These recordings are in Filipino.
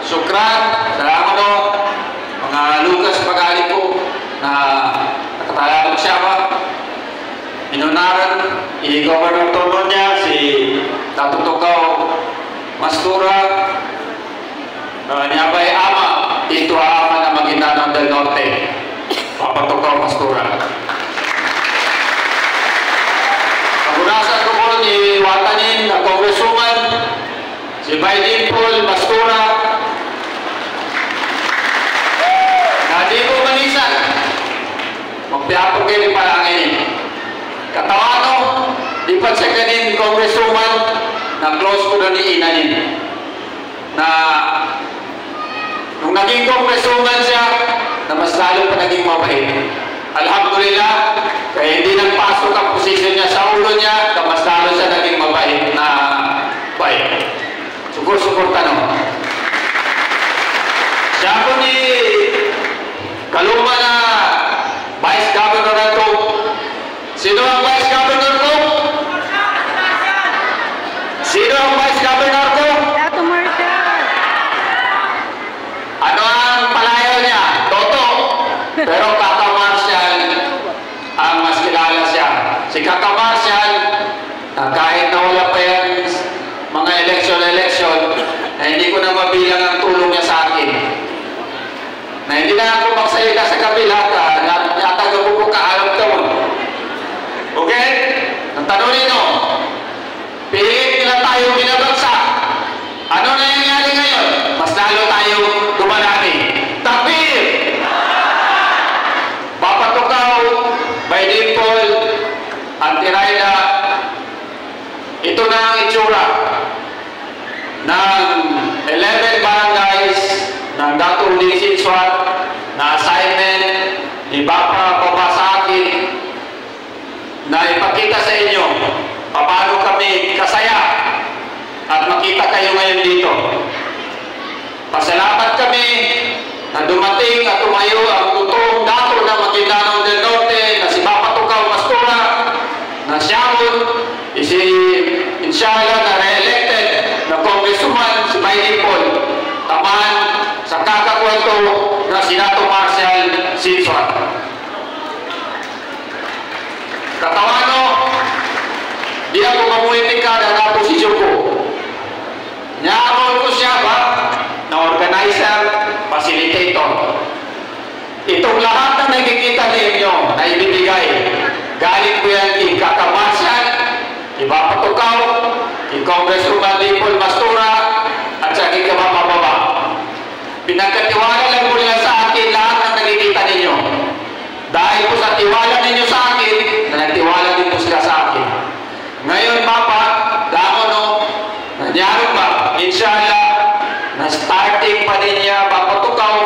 Sukran, salamat o, mga Lucas Pagalit ko, na nakatala ko siya ba? Inunaran, i-governor tono niya, si Tatutukaw Mastura, niya ba'y ama, ito ama na Maguindanao del Norte, Papatukaw Mastura. Pagurasan ko po ni Watanin na Congresswoman, si Bailin Paul Mastura, na di ko manisan, magpiapog kayo ni Palangin. Katawano, di pa siya kanin Congresswoman, na close ko na ni Inanin. Na, nung naging Congresswoman siya, na mas lalo pa naging mabait. Alhamdulillah, kaya hindi nagpasok ang posisyon niya sa ulo niya, na mas lalo siya naging mabait na bait. Sukur-sukur tanong. Siya po ni Kaluma na Vice Governor na ito. Sino ang Vice Governor ko? Sino ang Vice Governor ko? Ano ang palayaw niya? Toto. Pero Kaka Marcial ang mas kilala siya. Si Kaka Marcial, kahit na wala pa yan mga election, na hindi ko na mabilang ang tulong niya sa akin. Na hindi na ako magsalita sa kabila ka, natagapo ko kaalam taon. Okay? Ang tanong nino, pilit nila tayo binabagsak. Ano na nangyayari ngayon? Mas lalo tayo dumarami. Takbir! Papatukaw, Bailin Paul, Antiraida, ito na ang itsura ng 11 barangays ng Dr. Lizzie Swat na assignment ni Bapa Papa sa akin na ipakita sa inyo paano kami kasaya at makita kayo ngayon dito. Pasalamat kami na dumating at tumayo ang totoong dato ng Maguindanao del Norte na si Bapa Tukaw Mastura na siyamon si inshallah na re-elected na Congresswoman si Bailin Paul taman sa kakakwento na si Dato Marcial Sinswat. Katawano, di ako mamulitika na posisyon ko. Nyamon ko siya ba na organizer, facilitator. Itong lahat na nakikita ninyo na ibibigay, galing ko yan kay Kaka Marcial, kay Bapa Tukaw, kay Congresswoman Paul Mastura, at sa aking kabababa. Pinagkatiwala lang po nila sa akin lahat ng nakikita ninyo. Dahil po sa tiwala ninyo sa akin, na nagtiwala din po sila sa akin. Ngayon, Papa, damon no, nangyari ba? Inshallah, na starting pa din niya, Bapa Tukaw,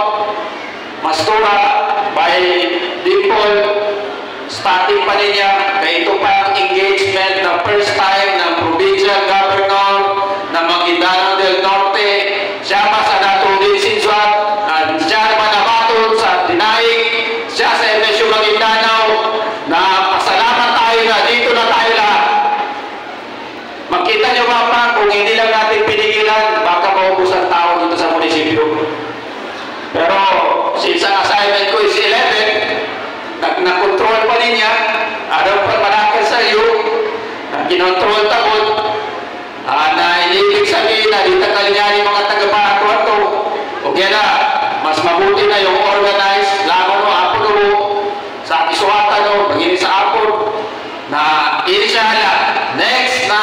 Mastura, by Paul, starting pa din niya, kaya ito pa ang engagement na first time ng provincial governor ng Maguindanao del Norte. Siya pa sa Dato Lizzie Swat, siya naman nabatod sa dinaig, siya sa MSU Maguindanao, na pasalamat tayo na dito na tayo lahat. Makita niyo ba pa, kung hindi lang natin pinigilan, baka maubos ang tao dito sa munisipyo. Pero, si isang assignment ko is 11, na-control pa rin niya, araw pa malakal sa iyo, na kinontrol takot, na inibig sabihin na dito kalinyanin mga taga-Barakuan to. Okay na, mas mabuti na yung organized, lamang mo, apod mo, sa Kisuatan o, magiging sa apod, na inisyala, next na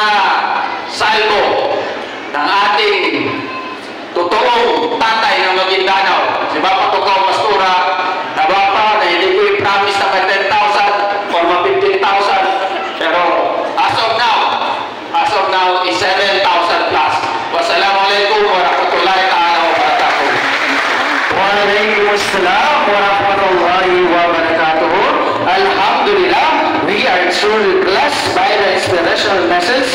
salvo ng ating totoong tatay ng Maguindanao, si Bapa Tukaw Mastura, na Bapa, na hindi ko i-promise na may 10,000 or 15,000, pero as of now is 7,000 plus. Wassalamualaikum warahmatullahi wabarakatuh. Waalaikumsalam warahmatullahi wabarakatuh. Alhamdulillah, we are truly blessed by the inspirational message